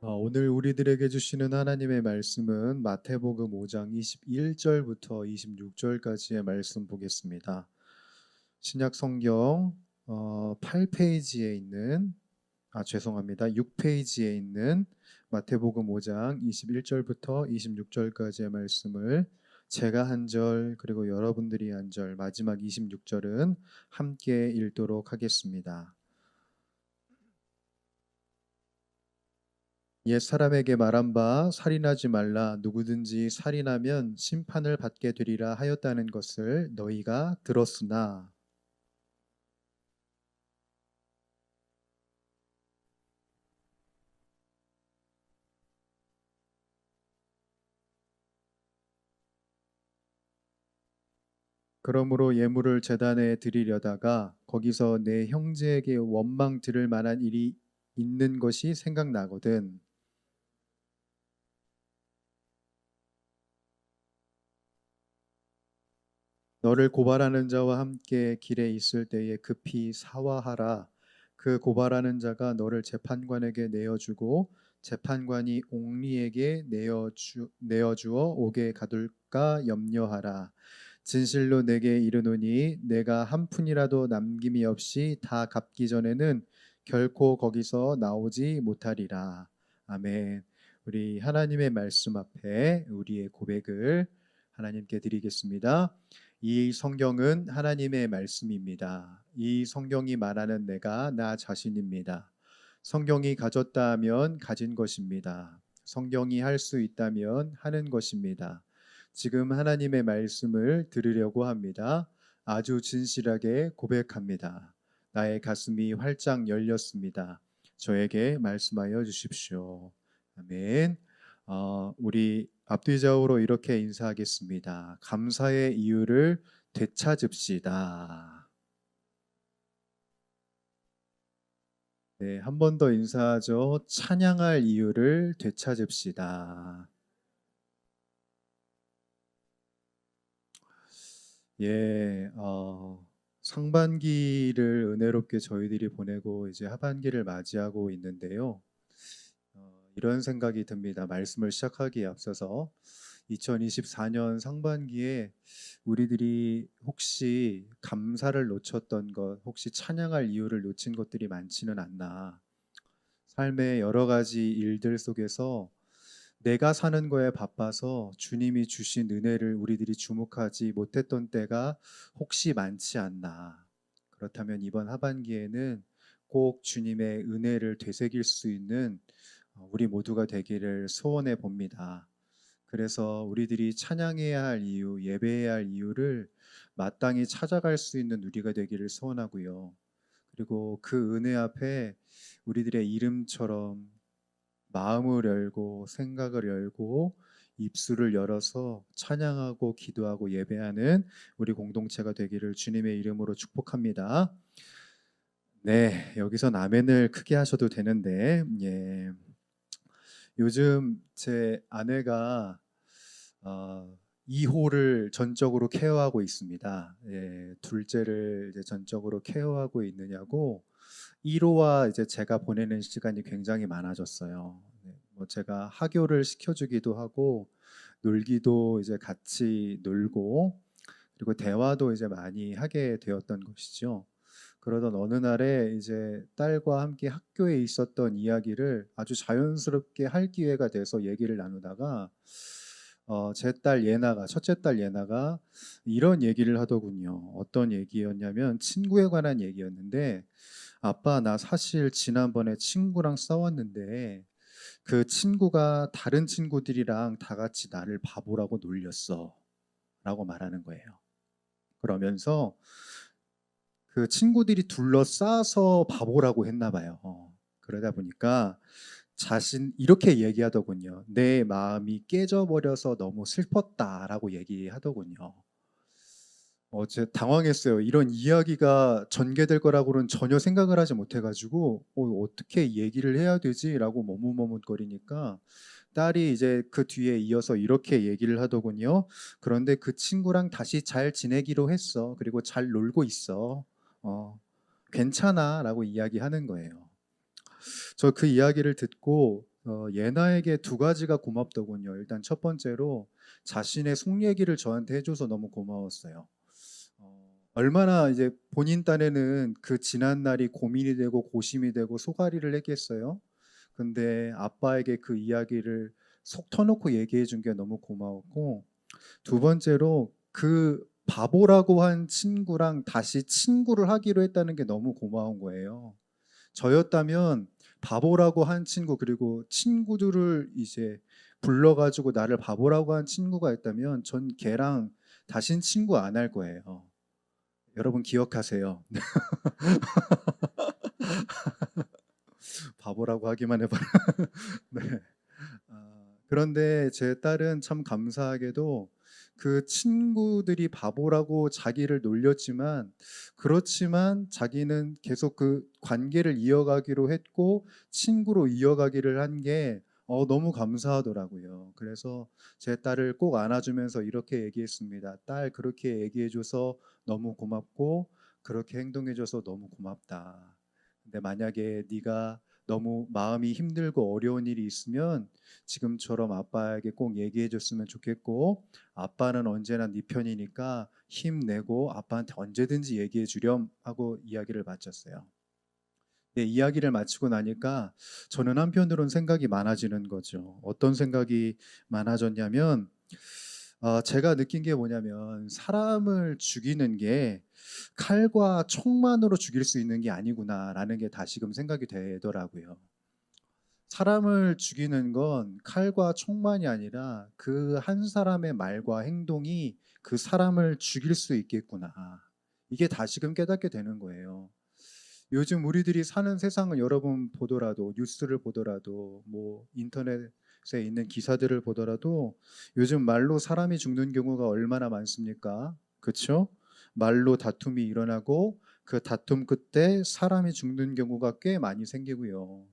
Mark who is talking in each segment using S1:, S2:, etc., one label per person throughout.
S1: 오늘 우리들에게 주시는 하나님의 말씀은 마태복음 5장 21절부터 26절까지의 말씀 보겠습니다. 신약 성경 8페이지에 있는 죄송합니다. 6페이지에 있는 마태복음 5장 21절부터 26절까지의 말씀을 제가 한 절 그리고 여러분들이 한 절 마지막 26절은 함께 읽도록 하겠습니다. 옛 사람에게 말한 바 살인하지 말라 누구든지 살인하면 심판을 받게 되리라 하였다는 것을 너희가 들었으나 그러므로 예물을 제단에 드리려다가 거기서 내 형제에게 원망 들을 만한 일이 있는 것이 생각나거든. 너를 고발하는 자와 함께 길에 있을 때에 급히 사화하라. 그 고발하는 자가 너를 재판관에게 내어주고 재판관이 옥리에게 내어주어 옥에 가둘까 염려하라. 진실로 내게 이르노니 내가 한 푼이라도 남김이 없이 다 갚기 전에는 결코 거기서 나오지 못하리라. 아멘. 우리 하나님의 말씀 앞에 우리의 고백을 하나님께 드리겠습니다. 이 성경은 하나님의 말씀입니다. 이 성경이 말하는 내가 나 자신입니다. 성경이 가졌다 하면 가진 것입니다. 성경이 할 수 있다면 하는 것입니다. 지금 하나님의 말씀을 들으려고 합니다. 아주 진실하게 고백합니다. 나의 가슴이 활짝 열렸습니다. 저에게 말씀하여 주십시오. 아멘. 우리 앞뒤 좌우로 이렇게 인사하겠습니다. 감사의 이유를 되찾읍시다. 네, 한 번 더 인사하죠. 찬양할 이유를 되찾읍시다. 예, 상반기를 은혜롭게 저희들이 보내고 이제 하반기를 맞이하고 있는데요. 이런 생각이 듭니다. 말씀을 시작하기에 앞서서 2024년 상반기에 우리들이 혹시 감사를 놓쳤던 것, 혹시 찬양할 이유를 놓친 것들이 많지는 않나. 삶의 여러 가지 일들 속에서 내가 사는 거에 바빠서 주님이 주신 은혜를 우리들이 주목하지 못했던 때가 혹시 많지 않나. 그렇다면 이번 하반기에는 꼭 주님의 은혜를 되새길 수 있는 우리 모두가 되기를 소원해 봅니다. 그래서 우리들이 찬양해야 할 이유, 예배해야 할 이유를 마땅히 찾아갈 수 있는 우리가 되기를 소원하고요. 그리고 그 은혜 앞에 우리들의 이름처럼 마음을 열고 생각을 열고 입술을 열어서 찬양하고 기도하고 예배하는 우리 공동체가 되기를 주님의 이름으로 축복합니다. 네, 여기선 아멘을 크게 하셔도 되는데, 예. 요즘 제 아내가 이호를 전적으로 케어하고 있습니다. 예, 둘째를 이제 전적으로 케어하고 있느냐고 1호와 이제 제가 보내는 시간이 굉장히 많아졌어요. 네, 뭐 제가 학교를 시켜주기도 하고 놀기도 이제 같이 놀고 그리고 대화도 이제 많이 하게 되었던 것이죠. 그러던 어느 날에 이제 딸과 함께 학교에 있었던 이야기를 아주 자연스럽게 할 기회가 돼서 얘기를 나누다가 제 딸 예나가 첫째 딸 예나가 이런 얘기를 하더군요. 어떤 얘기였냐면 친구에 관한 얘기였는데 아빠 나 사실 지난번에 친구랑 싸웠는데 그 친구가 다른 친구들이랑 다 같이 나를 바보라고 놀렸어 라고 말하는 거예요. 그러면서 그 친구들이 둘러싸서 바보라고 했나 봐요. 그러다 보니까 자신 이렇게 얘기하더군요. 내 마음이 깨져버려서 너무 슬펐다라고 얘기하더군요. 제 당황했어요. 이런 이야기가 전개될 거라고는 전혀 생각을 하지 못해가지고 어떻게 얘기를 해야 되지라고 머뭇머뭇거리니까 딸이 이제 그 뒤에 이어서 이렇게 얘기를 하더군요. 그런데 그 친구랑 다시 잘 지내기로 했어. 그리고 잘 놀고 있어. 어, 괜찮아라고 이야기하는 거예요. 저 그 이야기를 듣고 예나에게 두 가지가 고맙더군요. 일단 첫 번째로 자신의 속 얘기를 저한테 해줘서 너무 고마웠어요. 얼마나 이제 본인 딴에는 그 지난 날이 고민이 되고 고심이 되고 속앓이를 했겠어요. 근데 아빠에게 그 이야기를 속 터놓고 얘기해 준 게 너무 고마웠고, 두 번째로 그 바보라고 한 친구랑 다시 친구를 하기로 했다는 게 너무 고마운 거예요. 저였다면 바보라고 한 친구, 그리고 친구들을 이제 불러가지고 나를 바보라고 한 친구가 있다면 전 걔랑 다신 친구 안 할 거예요. 여러분 기억하세요. 바보라고 하기만 해봐라. 네. 그런데 제 딸은 참 감사하게도 그 친구들이 바보라고 자기를 놀렸지만, 그렇지만 자기는 계속 그 관계를 이어가기로 했고 친구로 이어가기를 한 게 너무 감사하더라고요. 그래서 제 딸을 꼭 안아주면서 이렇게 얘기했습니다. 딸, 그렇게 얘기해줘서 너무 고맙고 그렇게 행동해줘서 너무 고맙다. 근데 만약에 네가 너무 마음이 힘들고 어려운 일이 있으면 지금처럼 아빠에게 꼭 얘기해 줬으면 좋겠고, 아빠는 언제나 네 편이니까 힘내고 아빠한테 언제든지 얘기해 주렴 하고 이야기를 마쳤어요. 네, 이야기를 마치고 나니까 저는 한편으론 생각이 많아지는 거죠. 어떤 생각이 많아졌냐면, 제가 느낀 게 뭐냐면 사람을 죽이는 게 칼과 총만으로 죽일 수 있는 게 아니구나라는 게 다시금 생각이 되더라고요. 사람을 죽이는 건 칼과 총만이 아니라 그 한 사람의 말과 행동이 그 사람을 죽일 수 있겠구나. 이게 다시금 깨닫게 되는 거예요. 요즘 우리들이 사는 세상을 여러분 보더라도, 뉴스를 보더라도, 뭐 인터넷에 있는 기사들을 보더라도 요즘 말로 사람이 죽는 경우가 얼마나 많습니까? 그렇죠? 말로 다툼이 일어나고 그 다툼 끝에 사람이 죽는 경우가 꽤 많이 생기고요.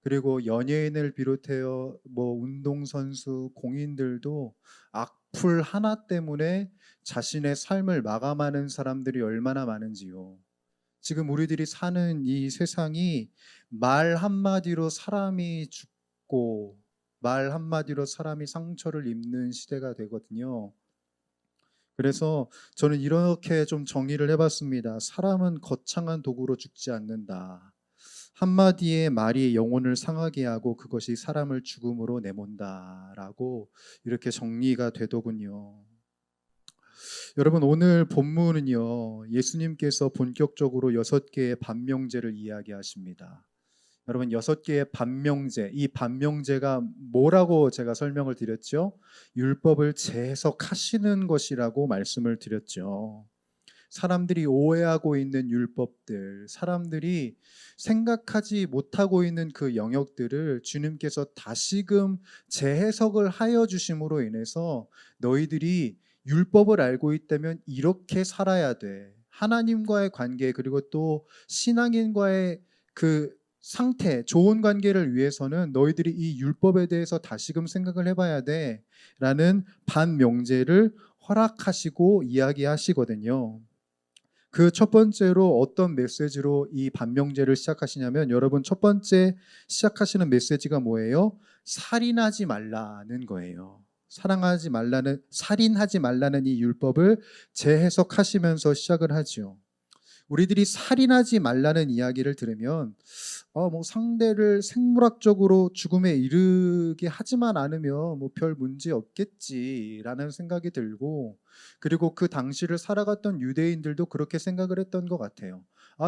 S1: 그리고 연예인을 비롯해요, 뭐 운동선수, 공인들도 악플 하나 때문에 자신의 삶을 마감하는 사람들이 얼마나 많은지요. 지금 우리들이 사는 이 세상이 말 한마디로 사람이 죽고 말 한마디로 사람이 상처를 입는 시대가 되거든요. 그래서 저는 이렇게 좀 정의를 해봤습니다. 사람은 거창한 도구로 죽지 않는다. 한마디의 말이 영혼을 상하게 하고 그것이 사람을 죽음으로 내몬다라고 이렇게 정리가 되더군요. 여러분, 오늘 본문은요, 예수님께서 본격적으로 6개의 반명제를 이야기하십니다. 여러분, 6개의 반명제, 이 반명제가 뭐라고 제가 설명을 드렸죠? 율법을 재해석하시는 것이라고 말씀을 드렸죠. 사람들이 오해하고 있는 율법들, 사람들이 생각하지 못하고 있는 그 영역들을 주님께서 다시금 재해석을 하여 주심으로 인해서 너희들이 율법을 알고 있다면 이렇게 살아야 돼. 하나님과의 관계, 그리고 또 신앙인과의 그 상태, 좋은 관계를 위해서는 너희들이 이 율법에 대해서 다시금 생각을 해봐야 돼 라는 반명제를 허락하시고 이야기하시거든요. 그 첫 번째로 어떤 메시지로 이 반명제를 시작하시냐면, 여러분, 첫 번째 시작하시는 메시지가 뭐예요? 살인하지 말라는 거예요. 살인하지 말라는 이 율법을 재해석하시면서 시작을 하죠. 우리들이 살인하지 말라는 이야기를 들으면 뭐 상대를 생물학적으로 죽음에 이르게 하지만 않으면 뭐 별 문제 없겠지라는 생각이 들고, 그리고 그 당시를 살아갔던 유대인들도 그렇게 생각을 했던 것 같아요.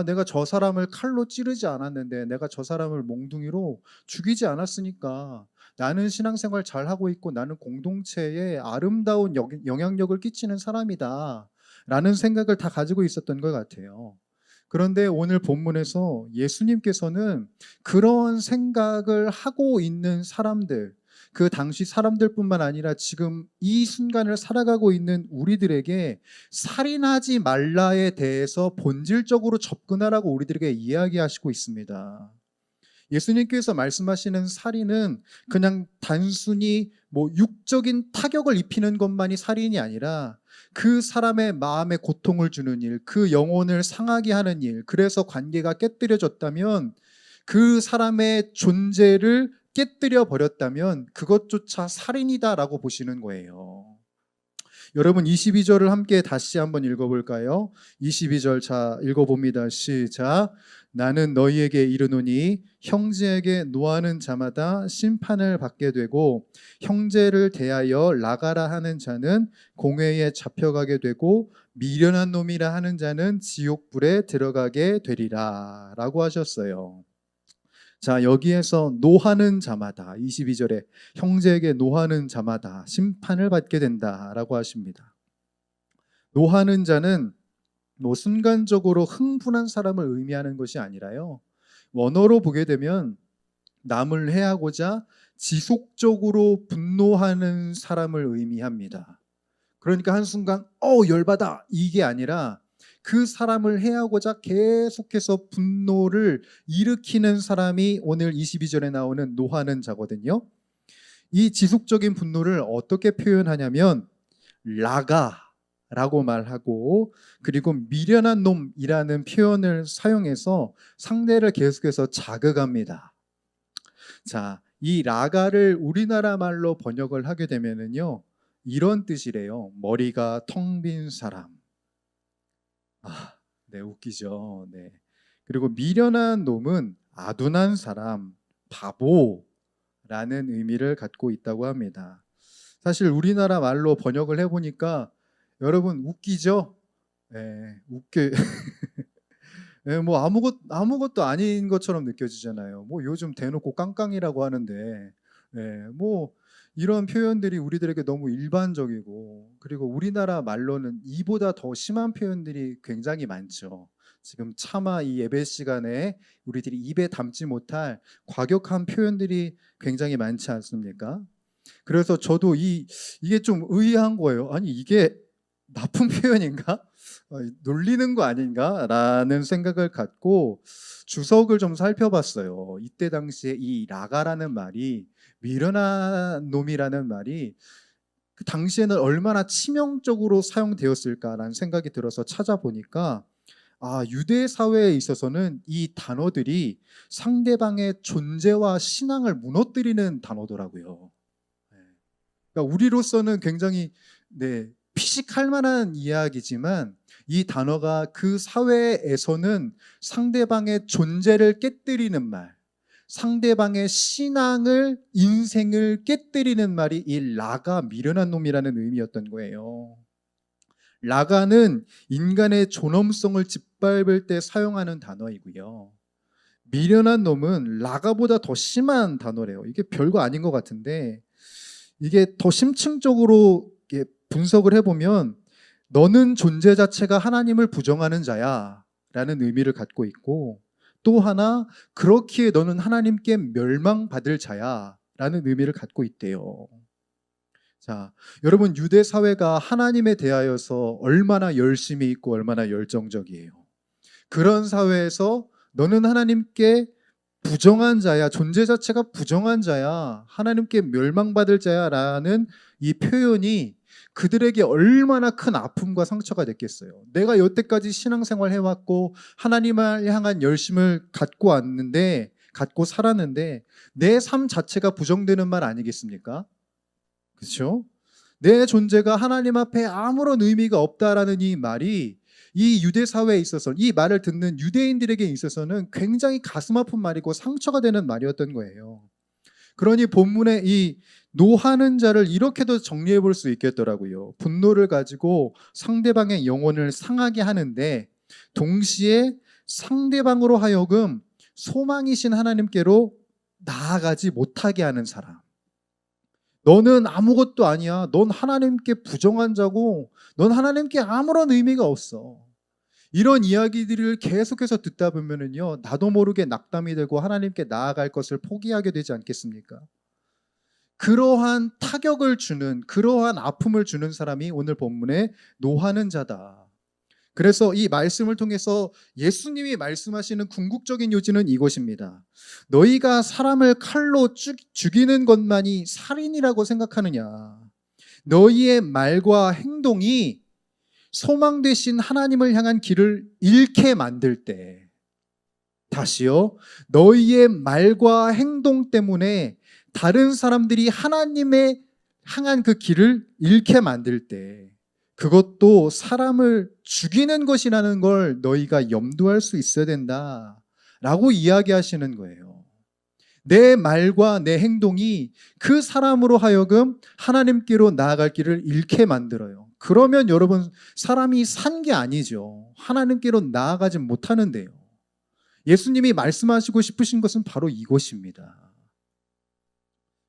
S1: 내가 저 사람을 칼로 찌르지 않았는데, 내가 저 사람을 몽둥이로 죽이지 않았으니까 나는 신앙생활 잘 하고 있고 나는 공동체에 아름다운 영향력을 끼치는 사람이다 라는 생각을 다 가지고 있었던 것 같아요. 그런데 오늘 본문에서 예수님께서는 그런 생각을 하고 있는 사람들, 그 당시 사람들뿐만 아니라 지금 이 순간을 살아가고 있는 우리들에게 살인하지 말라에 대해서 본질적으로 접근하라고 우리들에게 이야기하시고 있습니다. 예수님께서 말씀하시는 살인은 그냥 단순히 뭐 육적인 타격을 입히는 것만이 살인이 아니라 그 사람의 마음에 고통을 주는 일, 그 영혼을 상하게 하는 일, 그래서 관계가 깨뜨려졌다면 그 사람의 존재를 깨뜨려 버렸다면 그것조차 살인이다라고 보시는 거예요. 여러분 22절을 함께 다시 한번 읽어볼까요? 22절 자 읽어봅니다. 시작. 나는 너희에게 이르노니 형제에게 노하는 자마다 심판을 받게 되고 형제를 대하여 나가라 하는 자는 공회에 잡혀가게 되고 미련한 놈이라 하는 자는 지옥불에 들어가게 되리라 라고 하셨어요. 자, 여기에서 노하는 자마다 22절에 형제에게 노하는 자마다 심판을 받게 된다라고 하십니다. 노하는 자는 순간적으로 흥분한 사람을 의미하는 것이 아니라요. 원어로 보게 되면 남을 해하고자 지속적으로 분노하는 사람을 의미합니다. 그러니까 한순간 열받아 이게 아니라 그 사람을 해하고자 계속해서 분노를 일으키는 사람이 오늘 22절에 나오는 노하는 자거든요. 이 지속적인 분노를 어떻게 표현하냐면 라가라고 말하고 그리고 미련한 놈이라는 표현을 사용해서 상대를 계속해서 자극합니다. 자, 이 라가를 우리나라 말로 번역을 하게 되면은요 이런 뜻이래요. 머리가 텅 빈 사람. 네, 웃기죠. 네. 그리고 미련한 놈은 아둔한 사람, 바보라는 의미를 갖고 있다고 합니다. 사실 우리나라 말로 번역을 해보니까 여러분 웃기죠? 네, 웃겨. 네, 뭐 아무것도 아닌 것처럼 느껴지잖아요. 뭐 요즘 대놓고 깡깡이라고 하는데, 네, 뭐 이런 표현들이 우리들에게 너무 일반적이고 그리고 우리나라 말로는 이보다 더 심한 표현들이 굉장히 많죠. 지금 차마 이 예배 시간에 우리들이 입에 담지 못할 과격한 표현들이 굉장히 많지 않습니까? 그래서 저도 이게 좀 의아한 거예요. 아니 이게 나쁜 표현인가? 놀리는 거 아닌가? 라는 생각을 갖고 주석을 좀 살펴봤어요. 이때 당시에 이 라가라는 말이 미련한 놈이라는 말이 그 당시에는 얼마나 치명적으로 사용되었을까라는 생각이 들어서 찾아보니까 유대 사회에 있어서는 이 단어들이 상대방의 존재와 신앙을 무너뜨리는 단어더라고요. 그러니까 우리로서는 굉장히 피식할 만한 이야기지만 이 단어가 그 사회에서는 상대방의 존재를 깨뜨리는 말, 상대방의 신앙을, 인생을 깨뜨리는 말이 이 라가, 미련한 놈이라는 의미였던 거예요. 라가는 인간의 존엄성을 짓밟을 때 사용하는 단어이고요. 미련한 놈은 라가보다 더 심한 단어래요. 이게 별거 아닌 것 같은데 이게 더 심층적으로 분석을 해보면 너는 존재 자체가 하나님을 부정하는 자야 라는 의미를 갖고 있고 또 하나 그렇기에 너는 하나님께 멸망받을 자야 라는 의미를 갖고 있대요. 자, 여러분 유대 사회가 하나님에 대하여서 얼마나 열심히 있고 얼마나 열정적이에요. 그런 사회에서 너는 하나님께 부정한 자야, 존재 자체가 부정한 자야, 하나님께 멸망받을 자야 라는 이 표현이 그들에게 얼마나 큰 아픔과 상처가 됐겠어요. 내가 여태까지 신앙생활 해왔고 하나님을 향한 열심을 갖고 살았는데 내 삶 자체가 부정되는 말 아니겠습니까? 그렇죠? 내 존재가 하나님 앞에 아무런 의미가 없다라는 이 말이 이 유대 사회에 있어서 이 말을 듣는 유대인들에게 있어서는 굉장히 가슴 아픈 말이고 상처가 되는 말이었던 거예요. 그러니 본문에 이 노하는 자를 이렇게도 정리해 볼 수 있겠더라고요. 분노를 가지고 상대방의 영혼을 상하게 하는데 동시에 상대방으로 하여금 소망이신 하나님께로 나아가지 못하게 하는 사람. 너는 아무것도 아니야. 넌 하나님께 부정한 자고 넌 하나님께 아무런 의미가 없어. 이런 이야기들을 계속해서 듣다 보면은요, 나도 모르게 낙담이 되고 하나님께 나아갈 것을 포기하게 되지 않겠습니까? 그러한 타격을 주는, 그러한 아픔을 주는 사람이 오늘 본문에 노하는 자다. 그래서 이 말씀을 통해서 예수님이 말씀하시는 궁극적인 요지는 이것입니다. 너희가 사람을 칼로 죽이는 것만이 살인이라고 생각하느냐? 너희의 말과 행동이 소망 되신 하나님을 향한 길을 잃게 만들 때, 다시요, 너희의 말과 행동 때문에 다른 사람들이 하나님의 향한 그 길을 잃게 만들 때 그것도 사람을 죽이는 것이라는 걸 너희가 염두할 수 있어야 된다 라고 이야기하시는 거예요. 내 말과 내 행동이 그 사람으로 하여금 하나님께로 나아갈 길을 잃게 만들어요. 그러면 여러분, 사람이 산 게 아니죠. 하나님께로 나아가지 못하는데요. 예수님이 말씀하시고 싶으신 것은 바로 이것입니다.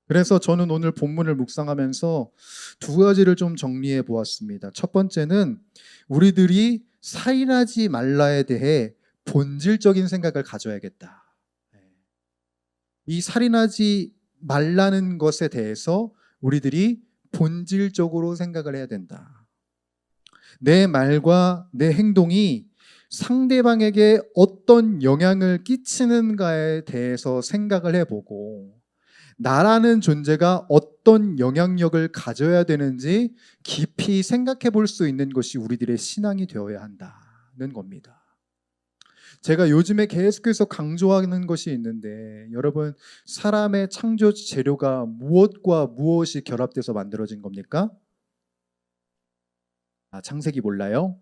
S1: 그래서 저는 오늘 본문을 묵상하면서 두 가지를 좀 정리해 보았습니다. 첫 번째는 우리들이 살인하지 말라에 대해 본질적인 생각을 가져야겠다. 이 살인하지 말라는 것에 대해서 우리들이 본질적으로 생각을 해야 된다. 내 말과 내 행동이 상대방에게 어떤 영향을 끼치는가에 대해서 생각을 해보고 나라는 존재가 어떤 영향력을 가져야 되는지 깊이 생각해 볼 수 있는 것이 우리들의 신앙이 되어야 한다는 겁니다. 제가 요즘에 계속해서 강조하는 것이 있는데 여러분, 사람의 창조 재료가 무엇과 무엇이 결합돼서 만들어진 겁니까? 창세기 몰라요?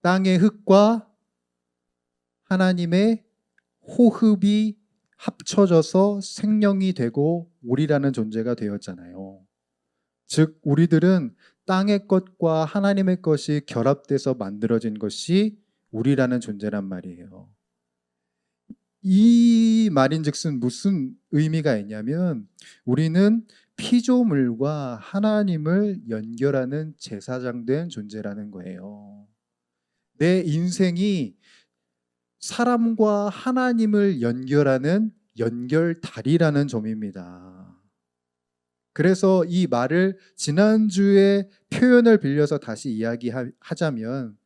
S1: 땅의 흙과 하나님의 호흡이 합쳐져서 생명이 되고 우리라는 존재가 되었잖아요. 즉 우리들은 땅의 것과 하나님의 것이 결합돼서 만들어진 것이 우리라는 존재란 말이에요. 이 말인즉슨 무슨 의미가 있냐면 우리는 피조물과 하나님을 연결하는 제사장된 존재라는 거예요. 내 인생이 사람과 하나님을 연결하는 연결다리라는 점입니다. 그래서 이 말을 지난주에 표현을 빌려서 다시 이야기하자면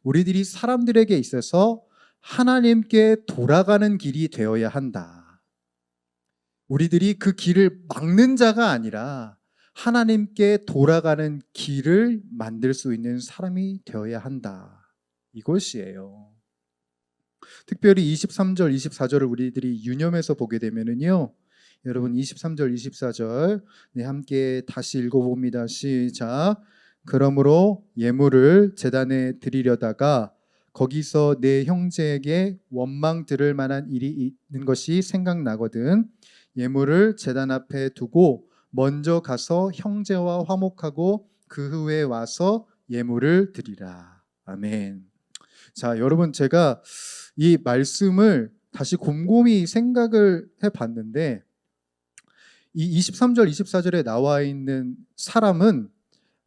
S1: 우리들이 사람들에게 있어서 하나님께 돌아가는 길이 되어야 한다. 우리들이 그 길을 막는 자가 아니라 하나님께 돌아가는 길을 만들 수 있는 사람이 되어야 한다. 이것이에요. 특별히 23절, 24절을 우리들이 유념해서 보게 되면은요. 여러분 23절, 24절 함께 다시 읽어봅니다. 시작. 그러므로 예물을 제단에 드리려다가 거기서 내 형제에게 원망 들을 만한 일이 있는 것이 생각나거든 예물을 제단 앞에 두고 먼저 가서 형제와 화목하고 그 후에 와서 예물을 드리라. 아멘. 자, 여러분 제가 이 말씀을 다시 곰곰이 생각을 해봤는데 이 23절, 24절에 나와 있는 사람은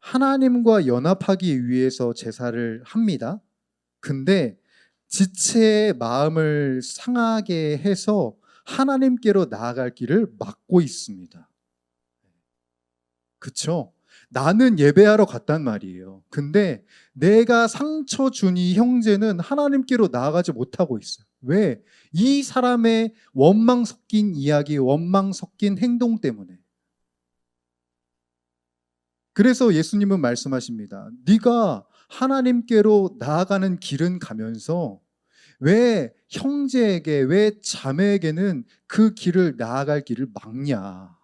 S1: 하나님과 연합하기 위해서 제사를 합니다. 근데 지체의 마음을 상하게 해서 하나님께로 나아갈 길을 막고 있습니다. 그쵸? 나는 예배하러 갔단 말이에요. 근데 내가 상처 준 이 형제는 하나님께로 나아가지 못하고 있어요. 왜? 이 사람의 원망 섞인 이야기, 원망 섞인 행동 때문에. 그래서 예수님은 말씀하십니다. 네가 하나님께로 나아가는 길은 가면서 왜 형제에게, 왜 자매에게는 그 길을 나아갈 길을 막냐?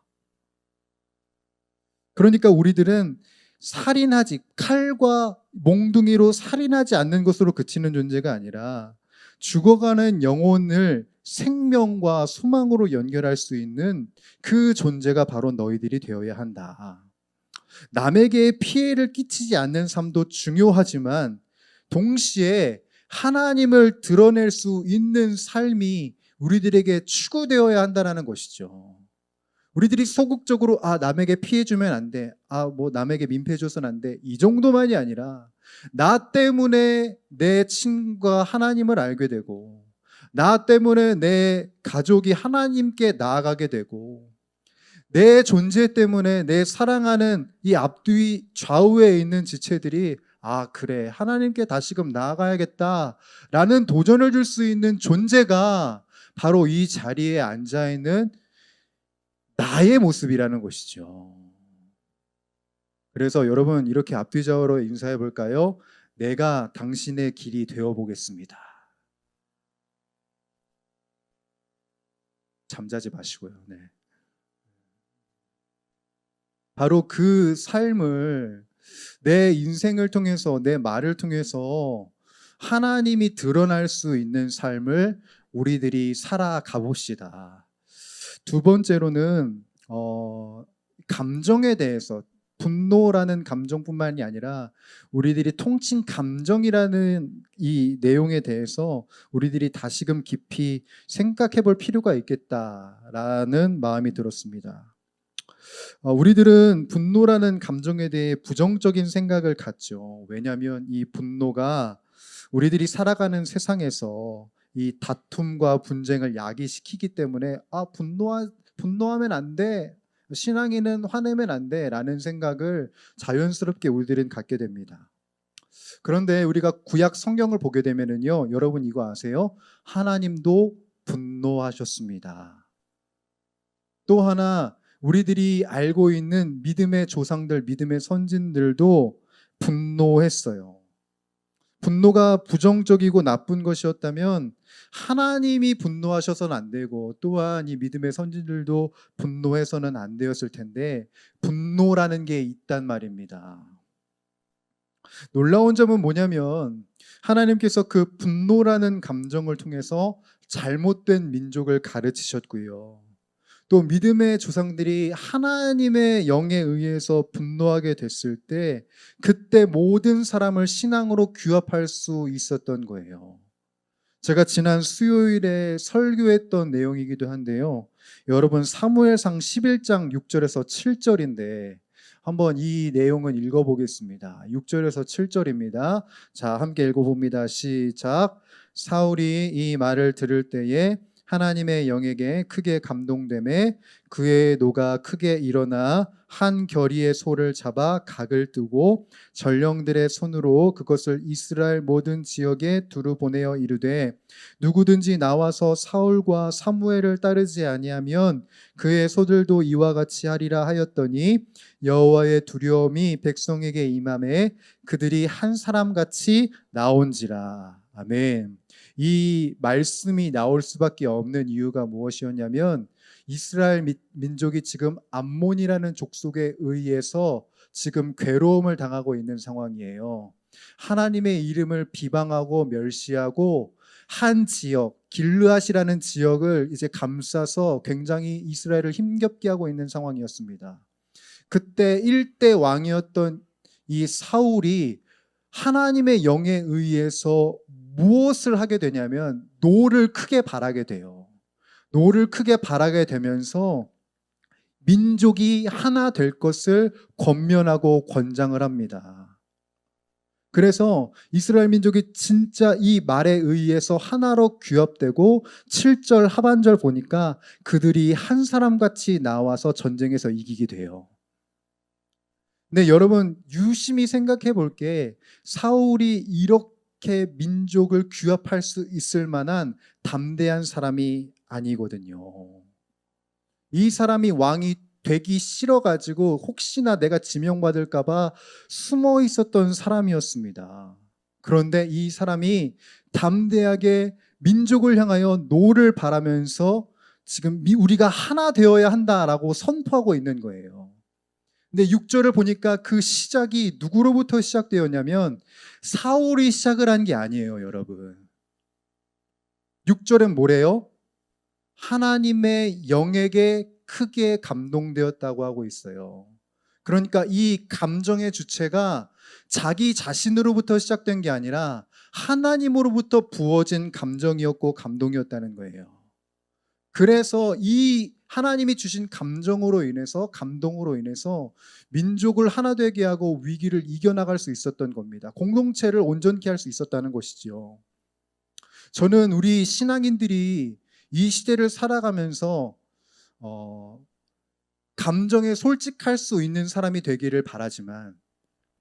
S1: 그러니까 우리들은 살인하지, 칼과 몽둥이로 살인하지 않는 것으로 그치는 존재가 아니라 죽어가는 영혼을 생명과 소망으로 연결할 수 있는 그 존재가 바로 너희들이 되어야 한다. 남에게 피해를 끼치지 않는 삶도 중요하지만 동시에 하나님을 드러낼 수 있는 삶이 우리들에게 추구되어야 한다는 것이죠. 우리들이 소극적으로 남에게 피해 주면 안 돼. 뭐 남에게 민폐 줘서는 안 돼. 이 정도만이 아니라 나 때문에 내 친구가 하나님을 알게 되고 나 때문에 내 가족이 하나님께 나아가게 되고 내 존재 때문에 내 사랑하는 이 앞뒤 좌우에 있는 지체들이 그래 하나님께 다시금 나아가야겠다라는 도전을 줄 수 있는 존재가 바로 이 자리에 앉아있는 나의 모습이라는 것이죠. 그래서 여러분 이렇게 앞뒤 좌우로 인사해 볼까요? 내가 당신의 길이 되어 보겠습니다. 잠자지 마시고요. 네. 바로 그 삶을 내 인생을 통해서 내 말을 통해서 하나님이 드러날 수 있는 삶을 우리들이 살아가 봅시다. 두 번째로는 감정에 대해서 분노라는 감정뿐만이 아니라 우리들이 통칭 감정이라는 이 내용에 대해서 우리들이 다시금 깊이 생각해 볼 필요가 있겠다라는 마음이 들었습니다. 우리들은 분노라는 감정에 대해 부정적인 생각을 갖죠. 왜냐하면 이 분노가 우리들이 살아가는 세상에서 이 다툼과 분쟁을 야기시키기 때문에 분노하면 안 돼. 신앙인은 화내면 안 돼. 라는 생각을 자연스럽게 우리들은 갖게 됩니다. 그런데 우리가 구약 성경을 보게 되면은요, 여러분 이거 아세요? 하나님도 분노하셨습니다. 또 하나 우리들이 알고 있는 믿음의 조상들, 믿음의 선진들도 분노했어요. 분노가 부정적이고 나쁜 것이었다면 하나님이 분노하셔서는 안 되고 또한 이 믿음의 선진들도 분노해서는 안 되었을 텐데 분노라는 게 있단 말입니다. 놀라운 점은 뭐냐면 하나님께서 그 분노라는 감정을 통해서 잘못된 민족을 가르치셨고요. 또 믿음의 조상들이 하나님의 영에 의해서 분노하게 됐을 때 그때 모든 사람을 신앙으로 규합할 수 있었던 거예요. 제가 지난 수요일에 설교했던 내용이기도 한데요. 여러분 사무엘상 11장 6절에서 7절인데 한번 이 내용은 읽어보겠습니다. 6절에서 7절입니다. 자, 함께 읽어봅니다. 시작. 사울이 이 말을 들을 때에 하나님의 영에게 크게 감동되매 그의 노가 크게 일어나 한 겨리의 소를 잡아 각을 뜨고 전령들의 손으로 그것을 이스라엘 모든 지역에 두루 보내어 이르되 누구든지 나와서 사울과 사무엘을 따르지 아니하면 그의 소들도 이와 같이 하리라 하였더니 여호와의 두려움이 백성에게 임하매 그들이 한 사람같이 나온지라. 아멘. 이 말씀이 나올 수밖에 없는 이유가 무엇이었냐면 이스라엘 민족이 지금 암몬이라는 족속에 의해서 지금 괴로움을 당하고 있는 상황이에요. 하나님의 이름을 비방하고 멸시하고 한 지역, 길르앗이라는 지역을 이제 감싸서 굉장히 이스라엘을 힘겹게 하고 있는 상황이었습니다. 그때 1대 왕이었던 이 사울이 하나님의 영에 의해서 무엇을 하게 되냐면 노를 크게 바라게 돼요. 노를 크게 바라게 되면서 민족이 하나 될 것을 권면하고 권장을 합니다. 그래서 이스라엘 민족이 진짜 이 말에 의해서 하나로 규합되고 7절 하반절 보니까 그들이 한 사람같이 나와서 전쟁에서 이기게 돼요. 근데 여러분 유심히 생각해 볼게 사울이 이렇게 민족을 규합할 수 있을 만한 담대한 사람이 아니거든요. 이 사람이 왕이 되기 싫어가지고 혹시나 내가 지명받을까봐 숨어 있었던 사람이었습니다. 그런데 이 사람이 담대하게 민족을 향하여 노를 바라면서 지금 우리가 하나 되어야 한다라고 선포하고 있는 거예요. 근데 6절을 보니까 그 시작이 누구로부터 시작되었냐면 사울이 시작을 한 게 아니에요, 여러분. 6절은 뭐래요? 하나님의 영에게 크게 감동되었다고 하고 있어요. 그러니까 이 감정의 주체가 자기 자신으로부터 시작된 게 아니라 하나님으로부터 부어진 감정이었고 감동이었다는 거예요. 그래서 이 하나님이 주신 감정으로 인해서 감동으로 인해서 민족을 하나 되게 하고 위기를 이겨나갈 수 있었던 겁니다. 공동체를 온전케 할 수 있었다는 것이지요. 저는 우리 신앙인들이 이 시대를 살아가면서 감정에 솔직할 수 있는 사람이 되기를 바라지만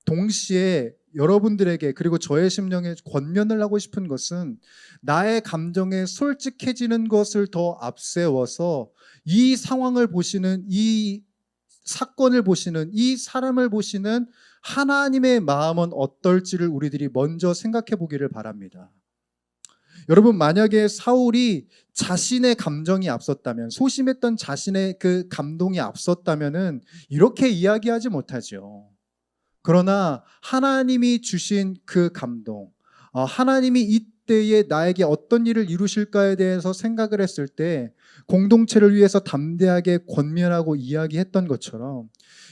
S1: 동시에 여러분들에게 그리고 저의 심령에 권면을 하고 싶은 것은 나의 감정에 솔직해지는 것을 더 앞세워서 이 상황을 보시는 이 사건을 보시는 이 사람을 보시는 하나님의 마음은 어떨지를 우리들이 먼저 생각해 보기를 바랍니다. 여러분, 만약에 사울이 자신의 감정이 앞섰다면, 소심했던 자신의 그 감동이 앞섰다면은 이렇게 이야기하지 못하죠. 그러나 하나님이 주신 그 감동, 하나님이 이때에 나에게 어떤 일을 이루실까에 대해서 생각을 했을 때 공동체를 위해서 담대하게 권면하고 이야기했던 것처럼,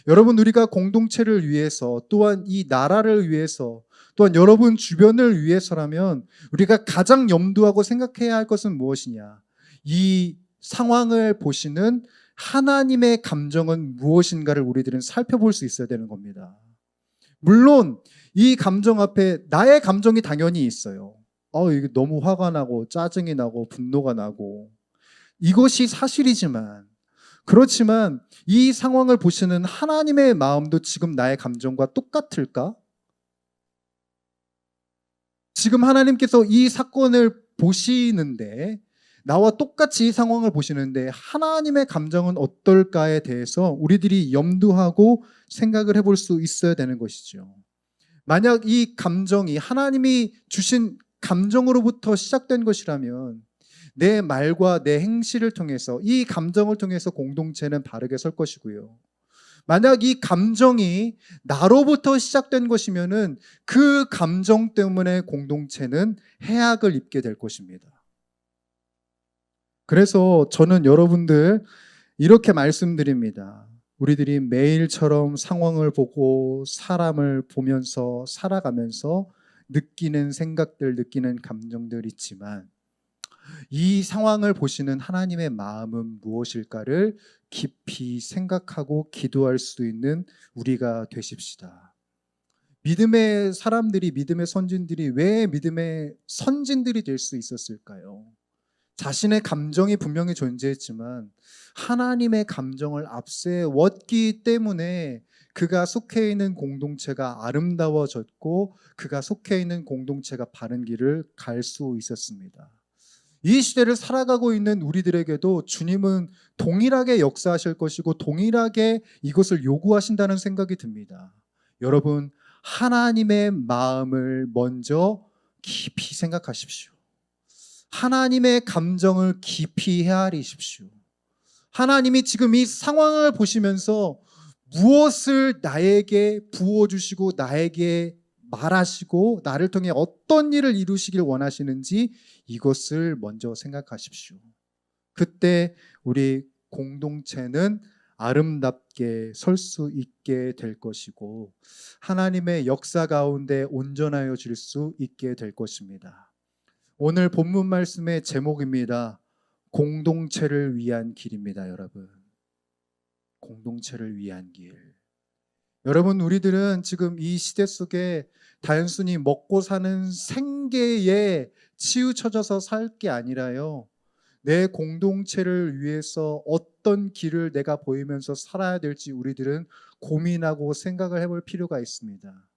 S1: 여러분, 우리가 공동체를 위해서, 또한 이 나라를 위해서, 또한 여러분 주변을 위해서라면 우리가 가장 염두하고 생각해야 할 것은 무엇이냐? 이 상황을 보시는 하나님의 감정은 무엇인가를 우리들은 살펴볼 수 있어야 되는 겁니다. 물론 이 감정 앞에 나의 감정이 당연히 있어요. 이게 너무 화가 나고 짜증이 나고 분노가 나고, 이것이 사실이지만, 그렇지만 이 상황을 보시는 하나님의 마음도 지금 나의 감정과 똑같을까? 지금 하나님께서 이 사건을 보시는데, 나와 똑같이 이 상황을 보시는데 하나님의 감정은 어떨까에 대해서 우리들이 염두하고 생각을 해볼 수 있어야 되는 것이죠. 만약 이 감정이 하나님이 주신 감정으로부터 시작된 것이라면 내 말과 내 행실을 통해서, 이 감정을 통해서 공동체는 바르게 설 것이고요. 만약 이 감정이 나로부터 시작된 것이면은 그 감정 때문에 공동체는 해악을 입게 될 것입니다. 그래서 저는 여러분들 이렇게 말씀드립니다. 우리들이 매일처럼 상황을 보고 사람을 보면서 살아가면서 느끼는 생각들, 느끼는 감정들 있지만, 이 상황을 보시는 하나님의 마음은 무엇일까를 깊이 생각하고 기도할 수 있는 우리가 되십시다. 믿음의 사람들이, 믿음의 선진들이 왜 믿음의 선진들이 될 수 있었을까요? 자신의 감정이 분명히 존재했지만 하나님의 감정을 앞세웠기 때문에 그가 속해 있는 공동체가 아름다워졌고, 그가 속해 있는 공동체가 바른 길을 갈 수 있었습니다. 이 시대를 살아가고 있는 우리들에게도 주님은 동일하게 역사하실 것이고 동일하게 이것을 요구하신다는 생각이 듭니다. 여러분, 하나님의 마음을 먼저 깊이 생각하십시오. 하나님의 감정을 깊이 헤아리십시오. 하나님이 지금 이 상황을 보시면서 무엇을 나에게 부어주시고 나에게 말하시고 나를 통해 어떤 일을 이루시길 원하시는지 이것을 먼저 생각하십시오. 그때 우리 공동체는 아름답게 설 수 있게 될 것이고 하나님의 역사 가운데 온전하여 질 수 있게 될 것입니다. 오늘 본문 말씀의 제목입니다. 공동체를 위한 길입니다, 여러분. 공동체를 위한 길. 여러분, 우리들은 지금 이 시대 속에 단순히 먹고 사는 생계에 치우쳐져서 살 게 아니라요, 내 공동체를 위해서 어떤 길을 내가 보이면서 살아야 될지 우리들은 고민하고 생각을 해볼 필요가 있습니다.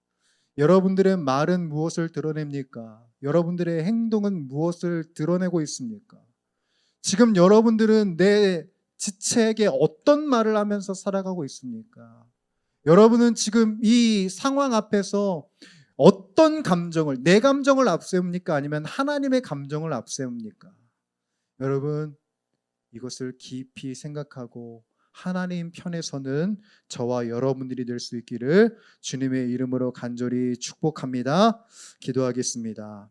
S1: 여러분들의 말은 무엇을 드러냅니까? 여러분들의 행동은 무엇을 드러내고 있습니까? 지금 여러분들은 내 지체에게 어떤 말을 하면서 살아가고 있습니까? 여러분은 지금 이 상황 앞에서 어떤 감정을, 내 감정을 앞세웁니까? 아니면 하나님의 감정을 앞세웁니까? 여러분, 이것을 깊이 생각하고 하나님 편에 서는 저와 여러분들이 될 수 있기를 주님의 이름으로 간절히 축복합니다. 기도하겠습니다.